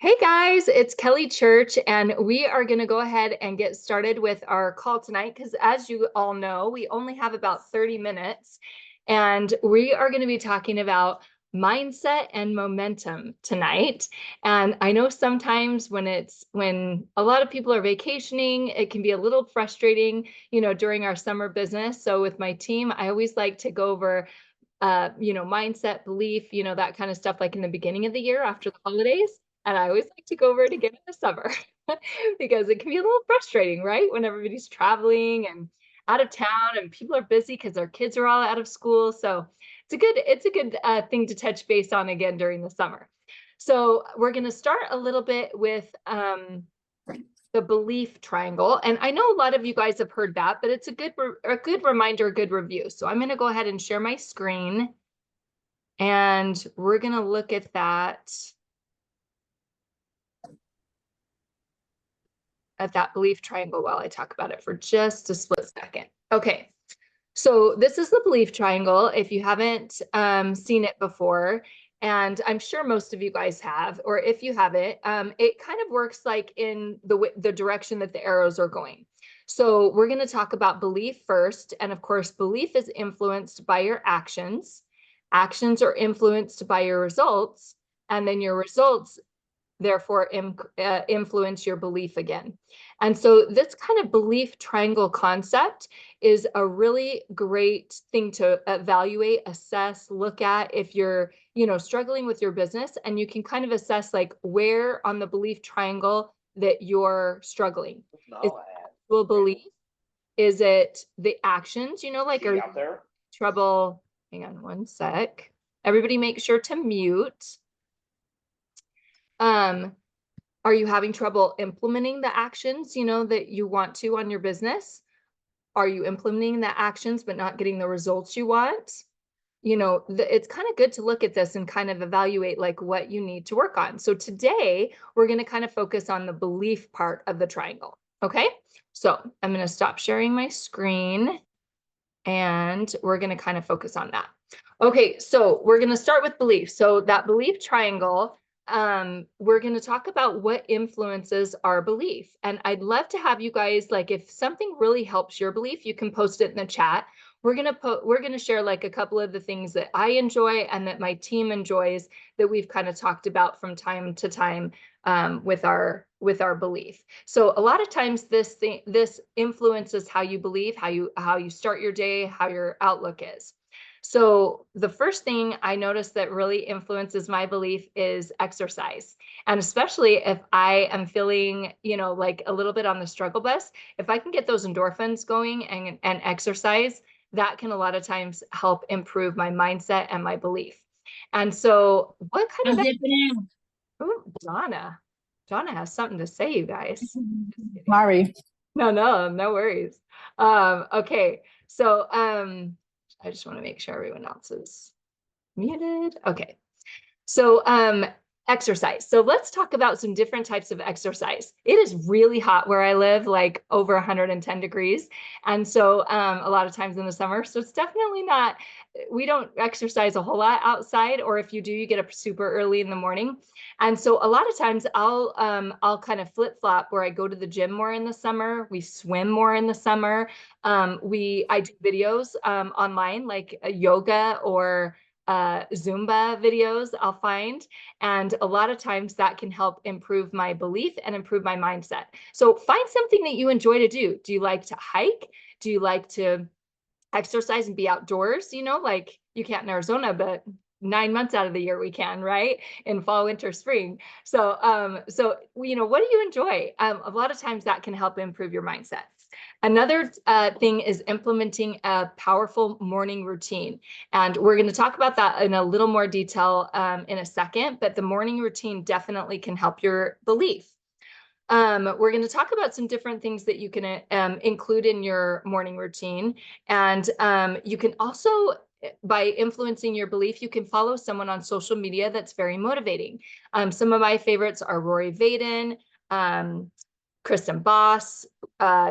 Hey guys, it's Kelly Church, and we are going to go ahead and get started with our call tonight because, as you all know, we only have about 30 minutes, and we are going to be talking about mindset and momentum tonight. And I know sometimes when a lot of people are vacationing, it can be a little frustrating, during our summer business. So with my team, I always like to go over mindset, belief, that kind of stuff, like in the beginning of the year after the holidays. And I always like to go over it again in the summer because it can be a little frustrating, right? When everybody's traveling and out of town and people are busy because their kids are all out of school. So it's a good thing to touch base on again during the summer. So we're going to start a little bit with the belief triangle. And I know a lot of you guys have heard that, but it's a good reminder, a good review. So I'm going to go ahead and share my screen, and we're going to look at that belief triangle while I talk about it for just a split second. Okay. So this is the belief triangle. If you haven't seen it before, and I'm sure most of you guys have, or if you haven't, it kind of works like in the direction that the arrows are going. So we're going to talk about belief first. And of course, belief is influenced by your actions. Actions are influenced by your results. And then your results therefore influence your belief again. And so this kind of belief triangle concept is a really great thing to evaluate, assess, look at if you're, struggling with your business, and you can kind of assess like where on the belief triangle that you're struggling. Is it actual belief? Is it the actions, like are you having trouble? Hang on one sec. Everybody make sure to mute. Um, are you having trouble implementing the actions, that you want to on your business? Are you implementing the actions but not getting the results you want? It's kind of good to look at this and kind of evaluate like what you need to work on. So today we're going to kind of focus on the belief part of the triangle. Okay. So I'm going to stop sharing my screen and we're going to kind of focus on that. Okay. So we're going to start with belief. So that belief triangle, we're going to talk about what influences our belief. And I'd love to have you guys, like, if something really helps your belief, you can post it in the chat. We're going to share like a couple of the things that I enjoy and that my team enjoys that we've kind of talked about from time to time with our belief. So a lot of times this influences how you believe, how you start your day, how your outlook is. So the first thing I noticed that really influences my belief is exercise. And especially if I am feeling, like a little bit on the struggle bus, if I can get those endorphins going and exercise, that can a lot of times help improve my mindset and my belief. And so what kind of Ooh, Donna has something to say, you guys. Sorry. No worries. Okay. So I just want to make sure everyone else is muted. Okay. So exercise. So let's talk about some different types of exercise. It is really hot where I live, like over 110 degrees. And so a lot of times in the summer. So it's definitely not, we don't exercise a whole lot outside, or if you do, you get up super early in the morning. And so a lot of times I'll kind of flip-flop where I go to the gym more in the summer, we swim more in the summer. I do videos online, like a yoga or Zumba videos I'll find. And a lot of times that can help improve my belief and improve my mindset. So find something that you enjoy to do. Do you like to hike? Do you like to exercise and be outdoors? Like you can't in Arizona, but 9 months out of the year we can, right? In fall, winter, spring. So what do you enjoy? A lot of times that can help improve your mindset. Another thing is implementing a powerful morning routine. And we're going to talk about that in a little more detail in a second, but the morning routine definitely can help your belief. We're going to talk about some different things that you can include in your morning routine. And you can also, by influencing your belief, you can follow someone on social media that's very motivating. Some of my favorites are Rory Vaden, Kristen Boss,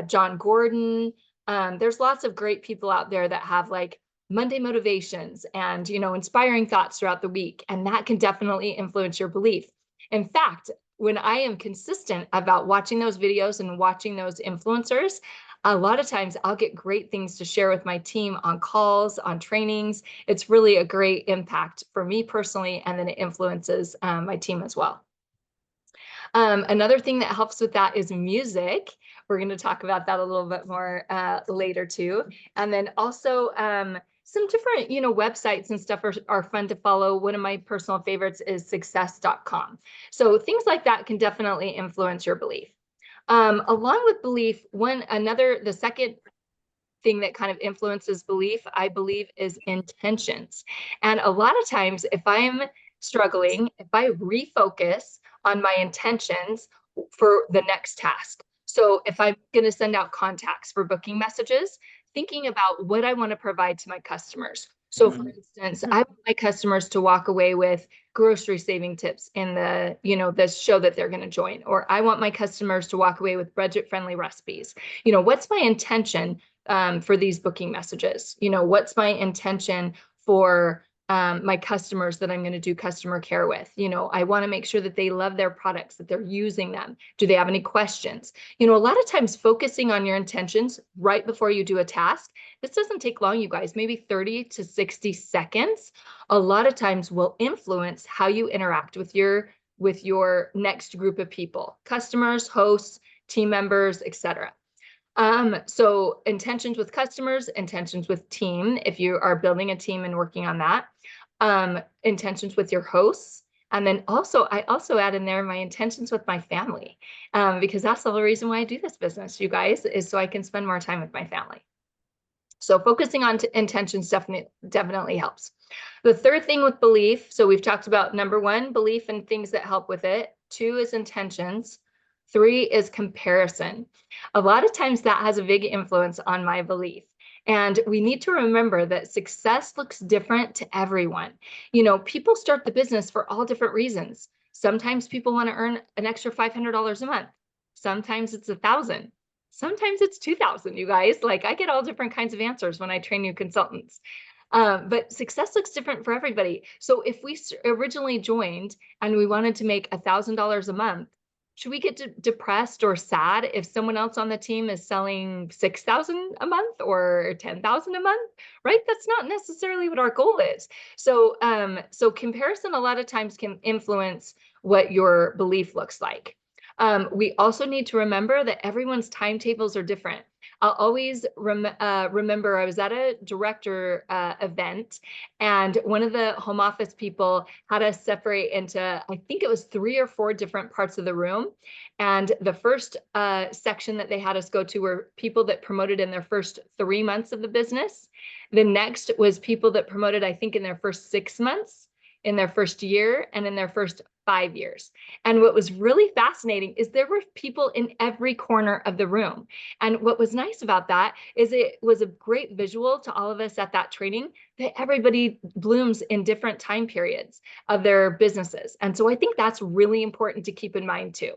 John Gordon. There's lots of great people out there that have like Monday motivations and, inspiring thoughts throughout the week. And that can definitely influence your belief. In fact, when I am consistent about watching those videos and watching those influencers, a lot of times I'll get great things to share with my team on calls, on trainings. It's really a great impact for me personally, and then it influences my team as well. Another thing that helps with that is music. We're going to talk about that a little bit more later too. And then also some different, websites and stuff are fun to follow. One of my personal favorites is success.com. So things like that can definitely influence your belief. Along with belief, the second thing that kind of influences belief, I believe, is intentions. And a lot of times, if I'm struggling, if I refocus on my intentions for the next task. So if I'm going to send out contacts for booking messages, thinking about what I want to provide to my customers. So for instance, I want my customers to walk away with grocery saving tips in the show that they're going to join, or I want my customers to walk away with budget friendly recipes. What's my intention for these booking messages? What's my intention for my customers that I'm going to do customer care with? I want to make sure that they love their products, that they're using them. Do they have any questions? A lot of times focusing on your intentions right before you do a task, this doesn't take long, you guys, maybe 30 to 60 seconds, a lot of times will influence how you interact with your next group of people, customers, hosts, team members, etc. So intentions with customers, intentions with team, if you are building a team and working on that, intentions with your hosts. And then I also add in there my intentions with my family, because that's the whole reason why I do this business, you guys, is so I can spend more time with my family. So focusing on intentions definitely helps. The third thing with belief, so we've talked about number 1, belief and things that help with it. 2 is intentions. 3 is comparison. A lot of times that has a big influence on my belief. And we need to remember that success looks different to everyone. People start the business for all different reasons. Sometimes people want to earn an extra $500 a month. Sometimes it's $1,000. Sometimes it's 2,000, you guys. Like, I get all different kinds of answers when I train new consultants. But success looks different for everybody. So if we originally joined and we wanted to make $1,000 a month, should we get depressed or sad if someone else on the team is selling 6,000 a month or 10,000 a month, right? That's not necessarily what our goal is. So, so comparison a lot of times can influence what your belief looks like. We also need to remember that everyone's timetables are different. I'll always remember I was at a director event, and one of the home office people had us separate into, I think it was 3 or 4 different parts of the room. And the first section that they had us go to were people that promoted in their first 3 months of the business. The next was people that promoted, I think, in their first 6 months, in their first year, and in their first 5 years. And what was really fascinating is there were people in every corner of the room. And what was nice about that is it was a great visual to all of us at that training that everybody blooms in different time periods of their businesses. And so I think that's really important to keep in mind too.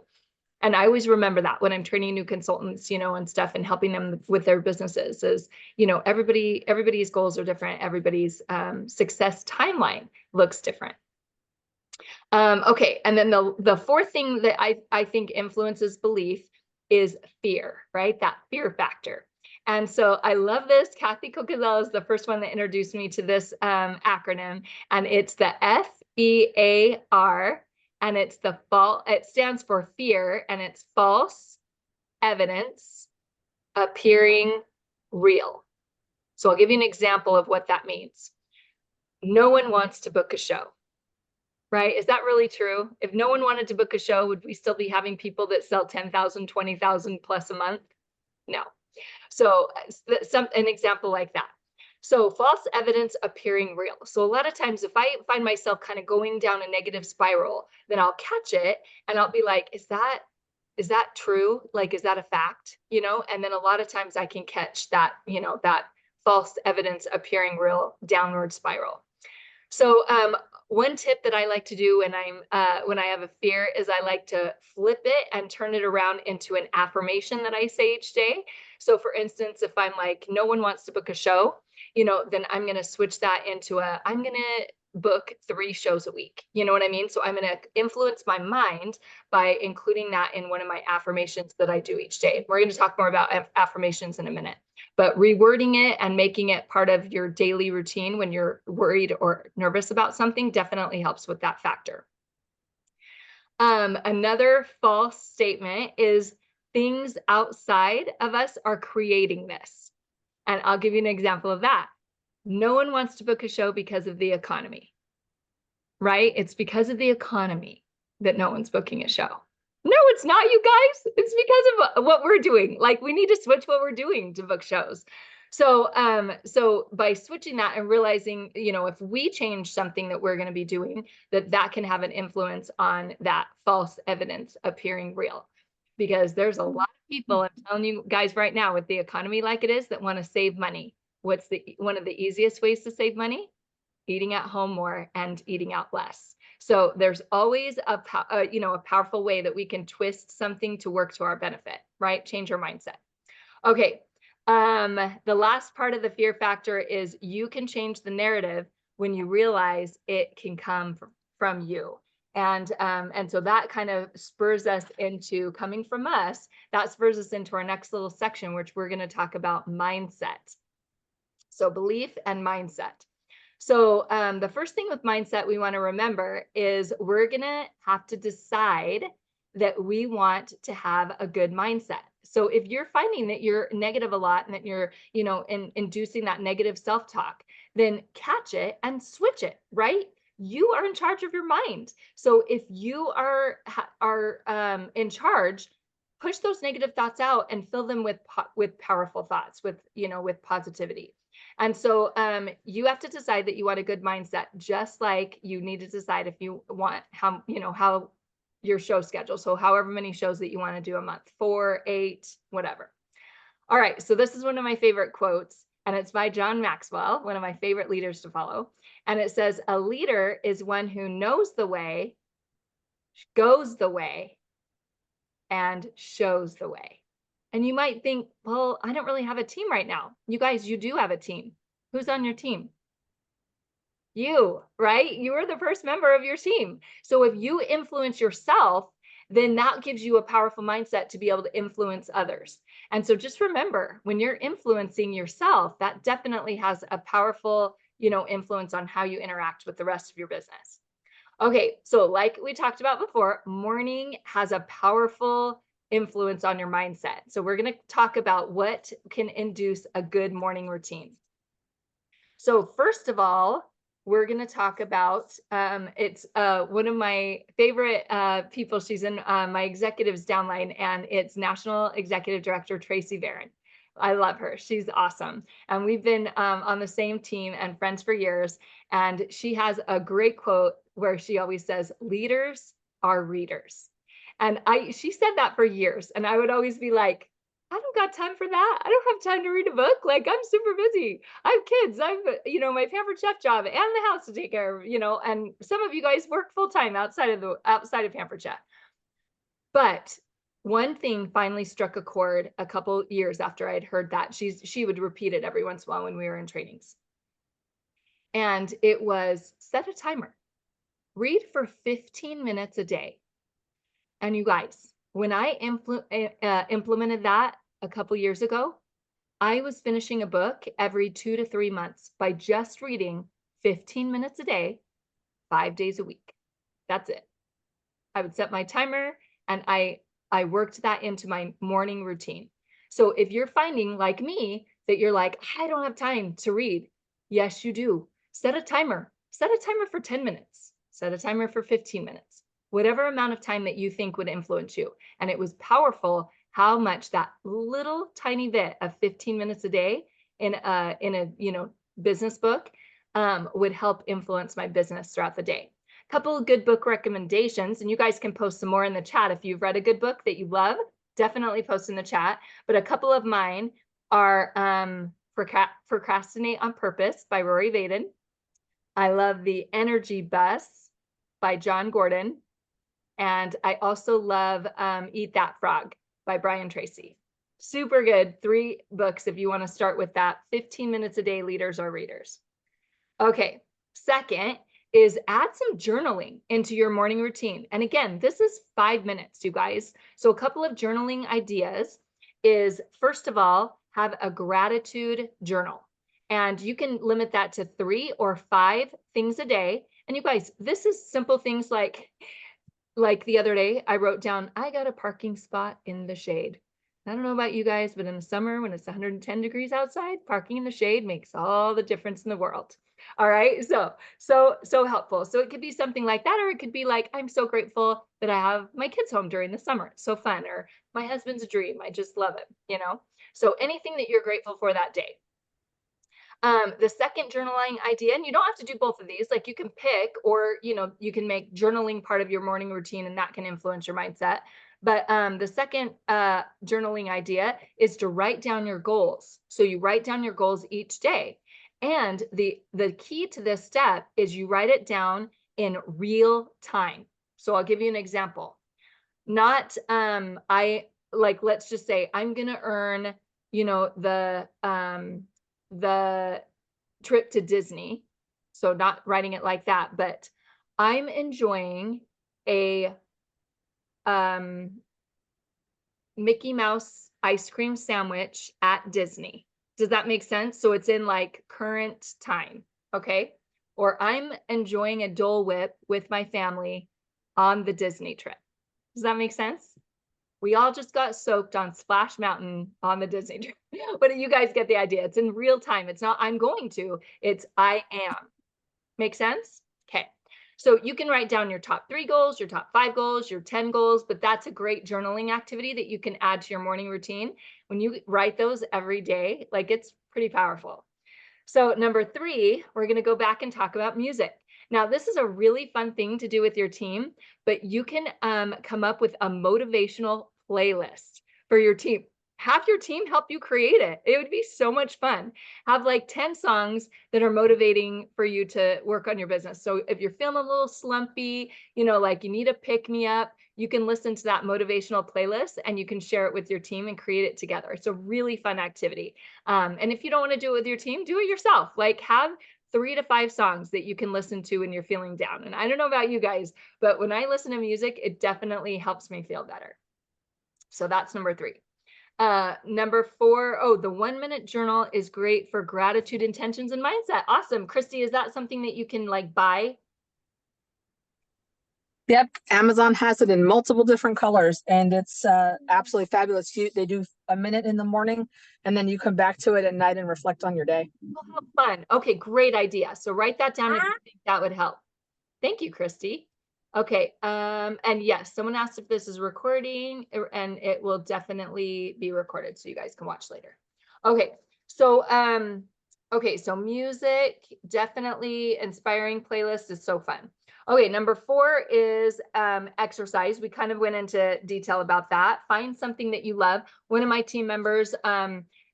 And I always remember that when I'm training new consultants, and stuff, and helping them with their businesses is, everybody's goals are different. Everybody's success timeline looks different. Okay, and then the fourth thing that I think influences belief is fear, right? That fear factor. And so I love this. Kathy Cocazella is the first one that introduced me to this acronym, and it's the FEAR, and it stands for fear, and it's false evidence appearing real. So I'll give you an example of what that means. No one wants to book a show. Right? Is that really true? If no one wanted to book a show, would we still be having people that sell 10,000, 20,000 plus a month? No. So an example like that. So false evidence appearing real. So a lot of times if I find myself kind of going down a negative spiral, then I'll catch it and I'll be like, is that true? Like, is that a fact? And then a lot of times I can catch that, that false evidence appearing real downward spiral. So one tip that I like to do when I have a fear is I like to flip it and turn it around into an affirmation that I say each day. So for instance, if I'm like, no one wants to book a show, then I'm going to switch that into I'm going to book 3 shows a week. You know what I mean? So I'm going to influence my mind by including that in one of my affirmations that I do each day. We're going to talk more about affirmations in a minute, but rewording it and making it part of your daily routine when you're worried or nervous about something definitely helps with that factor. Another false statement is things outside of us are creating this. And I'll give you an example of that. No one wants to book a show because of the economy, right? It's because of the economy that no one's booking a show. No, it's not, you guys. It's because of what we're doing. Like, we need to switch what we're doing to book shows. So, so by switching that and realizing, you know, if we change something that we're going to be doing, that can have an influence on that false evidence appearing real. Because there's a lot of people, I'm telling you guys right now, with the economy like it is, that want to save money. What's one of the easiest ways to save money? Eating at home more and eating out less. So there's always a powerful way that we can twist something to work to our benefit, right? Change our mindset. Okay. The last part of the fear factor is you can change the narrative when you realize it can come from you. And so that kind of spurs us into coming from us. That spurs us into our next little section, which we're going to talk about mindset. So belief and mindset. So the first thing with mindset we want to remember is we're going to have to decide that we want to have a good mindset. So if you're finding that you're negative a lot and that you're, inducing that negative self-talk, then catch it and switch it, right? You are in charge of your mind. So if you are in charge, push those negative thoughts out and fill them with powerful thoughts, with positivity. And so you have to decide that you want a good mindset, just like you need to decide if you want how your show schedule. So however many shows that you want to do a month, 4, 8, whatever. All right. So this is one of my favorite quotes, and it's by John Maxwell, one of my favorite leaders to follow. And it says, a leader is one who knows the way, goes the way, and shows the way. And you might think, well, I don't really have a team right now. You guys, you do have a team. Who's on your team? You, right? You are the first member of your team. So if you influence yourself, then that gives you a powerful mindset to be able to influence others. And so just remember, when you're influencing yourself, that definitely has a powerful, influence on how you interact with the rest of your business. Okay, so like we talked about before, morning has a powerful influence on your mindset. So we're going to talk about what can induce a good morning routine. So first of all, we're going to talk about, it's one of my favorite people. She's in my executives downline, and it's National Executive Director Tracy Barron. I love her. She's awesome. And we've been on the same team and friends for years. And she has a great quote where she always says, leaders are readers. And she said that for years. And I would always be like, I don't got time for that. I don't have time to read a book. Like, I'm super busy. I have kids. I've, my Pampered Chef job and the house to take care of, and some of you guys work full time outside of Pampered Chef. But one thing finally struck a chord a couple years after I'd heard that. She would repeat it every once in a while when we were in trainings. And it was, set a timer. Read for 15 minutes a day. And you guys, when I implemented that a couple years ago, I was finishing a book every 2 to 3 months by just reading 15 minutes a day, 5 days a week. That's it. I would set my timer, and I worked that into my morning routine. So if you're finding, like me, that you're like, I don't have time to read. Yes, you do. Set a timer. Set a timer for 10 minutes. Set a timer for 15 minutes. Whatever amount of time that you think would influence you. And it was powerful how much that little tiny bit of 15 minutes a day in a business book would help influence my business throughout the day. A couple of good book recommendations, and you guys can post some more in the chat if you've read a good book that you love. Definitely post in the chat. But a couple of mine are Procrastinate on Purpose by Rory Vaden. I love The Energy Bus by John Gordon. And I also love Eat That Frog by Brian Tracy. Super good. 3 books if you want to start with that. 15 minutes a day, leaders or readers. Okay. Second is add some journaling into your morning routine. And again, this is 5 minutes, you guys. So a couple of journaling ideas is, first of all, have a gratitude journal. And you can limit that to 3 or 5 things a day. And you guys, this is simple things like the other day, I wrote down, I got a parking spot in the shade. I don't know about you guys, but in the summer when it's 110 degrees outside, parking in the shade makes all the difference in the world. All right. So helpful. So it could be something like that, or it could be like, I'm so grateful that I have my kids home during the summer. It's so fun. Or my husband's dream. I just love it, you know? So anything that you're grateful for that day. The second journaling idea, and you don't have to do both of these, like you can pick, or, you know, you can make journaling part of your morning routine and that can influence your mindset. But the second journaling idea is to write down your goals. So you write down your goals each day. And the key to this step is you write it down in real time. So I'll give you an example. Not let's just say I'm going to earn, you know, the trip to Disney. So not writing it like that, but I'm enjoying a Mickey Mouse ice cream sandwich at Disney. Does that make sense? So it's in like current time, okay? Or I'm enjoying a Dole Whip with my family on the Disney trip. Does that make sense? We all just got soaked on Splash Mountain on the Disney trip. But you guys get the idea. It's in real time. It's not I'm going to, it's I am. Make sense? Okay. So you can write down your top 3 goals, your top 5 goals, your 10 goals, but that's a great journaling activity that you can add to your morning routine. When you write those every day, like it's pretty powerful. So number 3, we're going to go back and talk about music. Now, this is a really fun thing to do with your team, but you can come up with a motivational playlist for your team. Have your team help you create it. It would be so much fun. Have like 10 songs that are motivating for you to work on your business. So if you're feeling a little slumpy, you know, like you need a pick me up, you can listen to that motivational playlist and you can share it with your team and create it together. It's a really fun activity. And if you don't want to do it with your team, do it yourself. Like have 3 to 5 songs that you can listen to when you're feeling down. And I don't know about you guys, but when I listen to music, it definitely helps me feel better. So that's number 3. Number 4, the 1-minute journal is great for gratitude, intentions, and mindset. Awesome. Christy, is that something that you can like buy? Yep, Amazon has it in multiple different colors, and it's absolutely fabulous. They do a minute in the morning, and then you come back to it at night and reflect on your day. Oh, how fun. Okay, great idea. So write that down if you think that would help. Thank you, Christy. Okay, and yes, someone asked if this is recording, and it will definitely be recorded so you guys can watch later. Okay, so so music, definitely inspiring playlist is so fun. Okay, number 4 is exercise. We kind of went into detail about that. Find something that you love. One of my team members,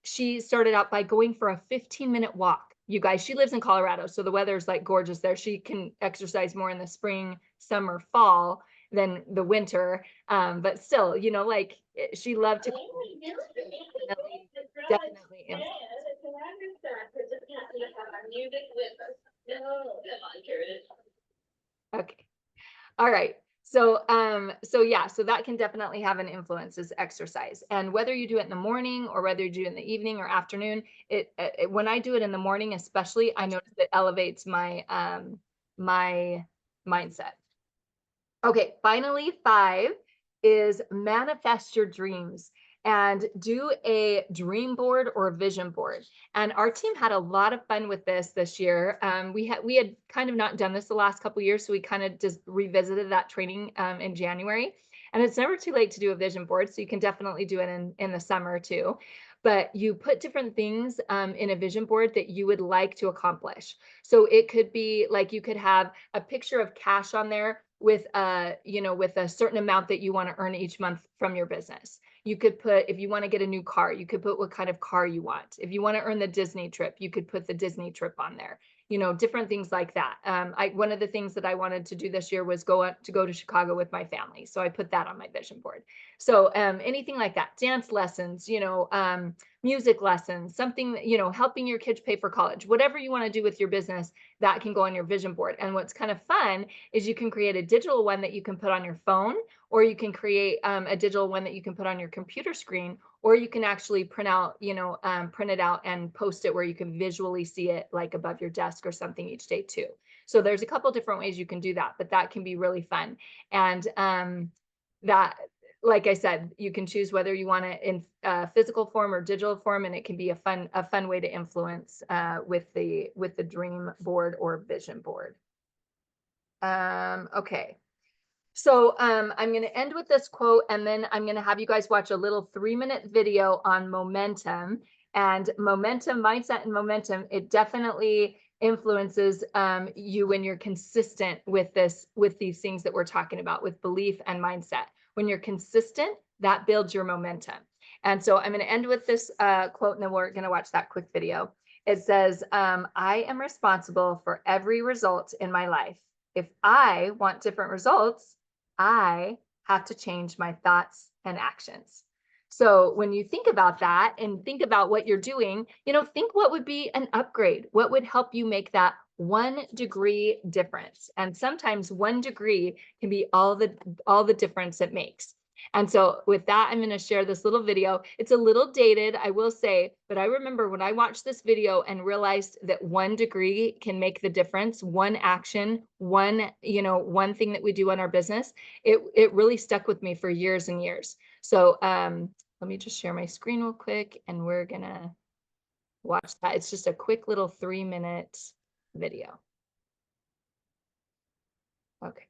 she started out by going for a 15-minute walk. You guys, she lives in Colorado, so the weather's like gorgeous there. She can exercise more in the spring, summer, fall than the winter. But still, you know, like she loved to definitely okay. All right. So so that can definitely have an influence is exercise. And whether you do it in the morning or whether you do it in the evening or afternoon, when I do it in the morning, especially, I notice it elevates my my mindset. Okay, finally, 5 is manifest your dreams and do a dream board or a vision board. And our team had a lot of fun with this year. We had kind of not done this the last couple of years, so we kind of just revisited that training in January. And it's never too late to do a vision board, so you can definitely do it in the summer too. But you put different things in a vision board that you would like to accomplish. So it could be like you could have a picture of cash on there with with a certain amount that you want to earn each month from your business. You could put, if you want to get a new car, you could put what kind of car you want. If you want to earn the Disney trip, you could put the Disney trip on there. you know, different things like that. One of the things that I wanted to do this year was go to Chicago with my family. So I put that on my vision board. So anything like that, dance lessons, you know, music lessons, something, you know, helping your kids pay for college, whatever you want to do with your business, that can go on your vision board. And what's kind of fun is you can create a digital one that you can put on your phone, or you can create a digital one that you can put on your computer screen, or you can actually print out, you know, print it out and post it where you can visually see it like above your desk or something each day too. So there's a couple different ways you can do that, but that can be really fun. And that, like I said, you can choose whether you want it in physical form or digital form, and it can be a fun way to influence with the dream board or vision board. Okay. So I'm going to end with this quote, and then I'm going to have you guys watch a little 3-minute video on momentum. And momentum, mindset and momentum, it definitely influences you when you're consistent with these things that we're talking about, with belief and mindset. When you're consistent, that builds your momentum. And so I'm going to end with this quote, and then we're going to watch that quick video. It says, I am responsible for every result in my life. If I want different results, I have to change my thoughts and actions. So when you think about that and think about what you're doing, you know, think what would be an upgrade, what would help you make that 1 degree difference. And sometimes 1 degree can be all the difference it makes. And so with that, I'm going to share this little video. It's a little dated, I will say, but I remember when I watched this video and realized that 1 degree can make the difference, one action, one thing that we do in our business, it really stuck with me for years and years. So let me just share my screen real quick, and we're going to watch that. It's just a quick little 3-minute video. Okay.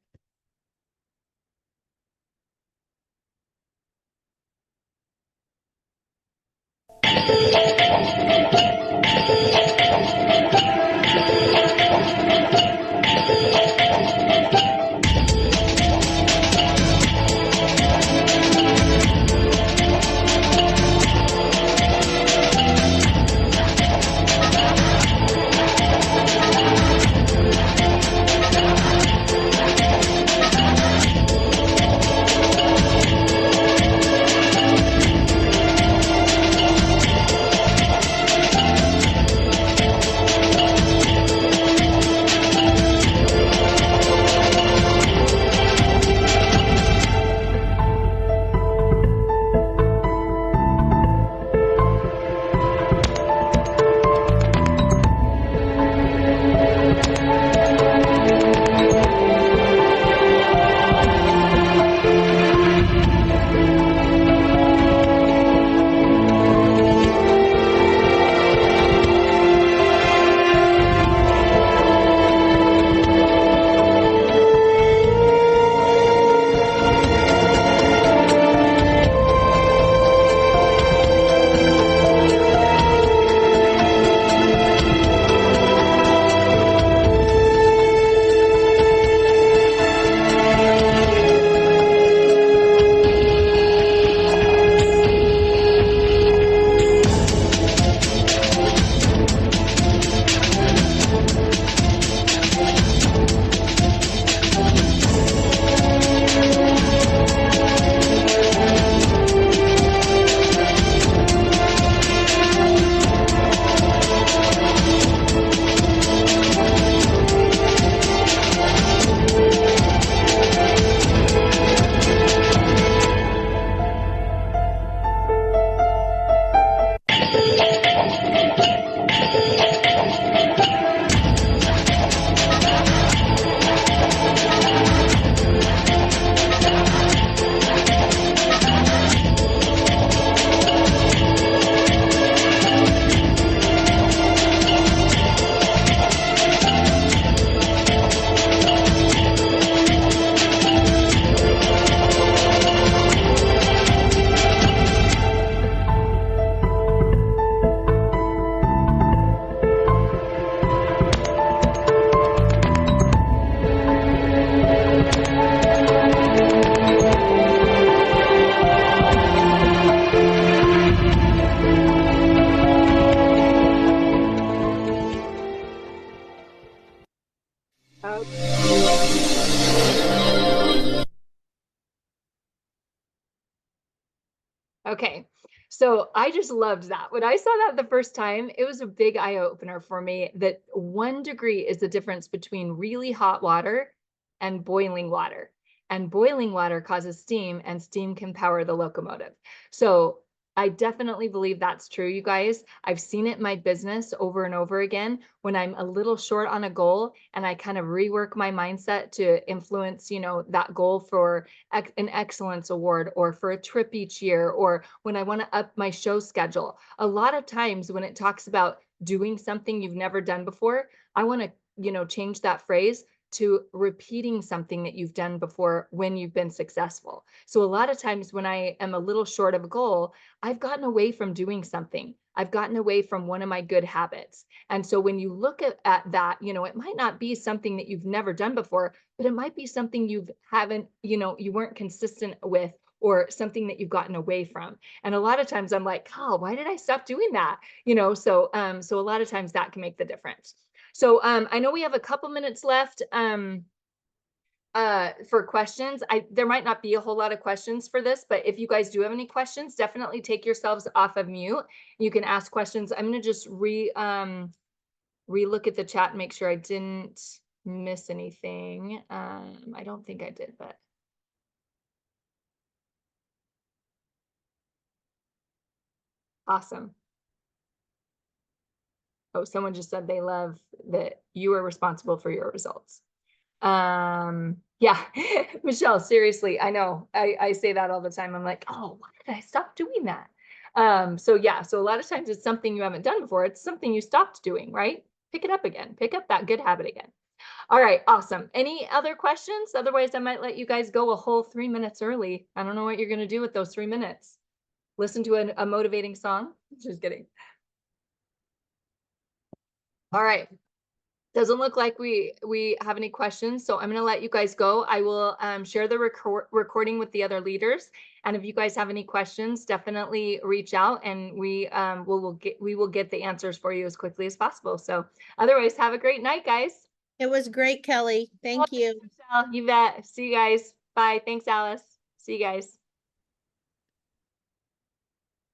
joke. Okay, so I just loved that. When I saw that the first time, it was a big eye opener for me that 1 degree is the difference between really hot water and boiling water. And boiling water causes steam, and steam can power the locomotive. So I definitely believe that's true, you guys. I've seen it in my business over and over again when I'm a little short on a goal and I kind of rework my mindset to influence, that goal for an excellence award or for a trip each year, or when I want to up my show schedule. A lot of times when it talks about doing something you've never done before, I want to, change that phrase to repeating something that you've done before when you've been successful. So a lot of times when I am a little short of a goal, I've gotten away from doing something. I've gotten away from one of my good habits. And so when you look at that, it might not be something that you've never done before, but it might be something you weren't consistent with, or something that you've gotten away from. And a lot of times I'm like, oh, why did I stop doing that? So a lot of times that can make the difference. So I know we have a couple minutes left for questions. There might not be a whole lot of questions for this, but if you guys do have any questions, definitely take yourselves off of mute. You can ask questions. I'm going to just relook at the chat and make sure I didn't miss anything. I don't think I did, but awesome. Oh, someone just said they love that you are responsible for your results. Yeah, Michelle, seriously, I know I say that all the time. I'm like, oh, why did I stop doing that? So yeah, so a lot of times it's something you haven't done before. It's something you stopped doing, right? Pick it up again, pick up that good habit again. All right, awesome. Any other questions? Otherwise, I might let you guys go a whole 3 minutes early. I don't know what you're going to do with those 3 minutes. Listen to a motivating song? Just kidding. All right. Doesn't look like we have any questions, so I'm going to let you guys go. I will share the recording with the other leaders, and if you guys have any questions, definitely reach out, and we will get the answers for you as quickly as possible. So otherwise, have a great night, guys. It was great, Kelly. Thank you. Michelle, you bet. See you guys. Bye. Thanks, Alice. See you guys.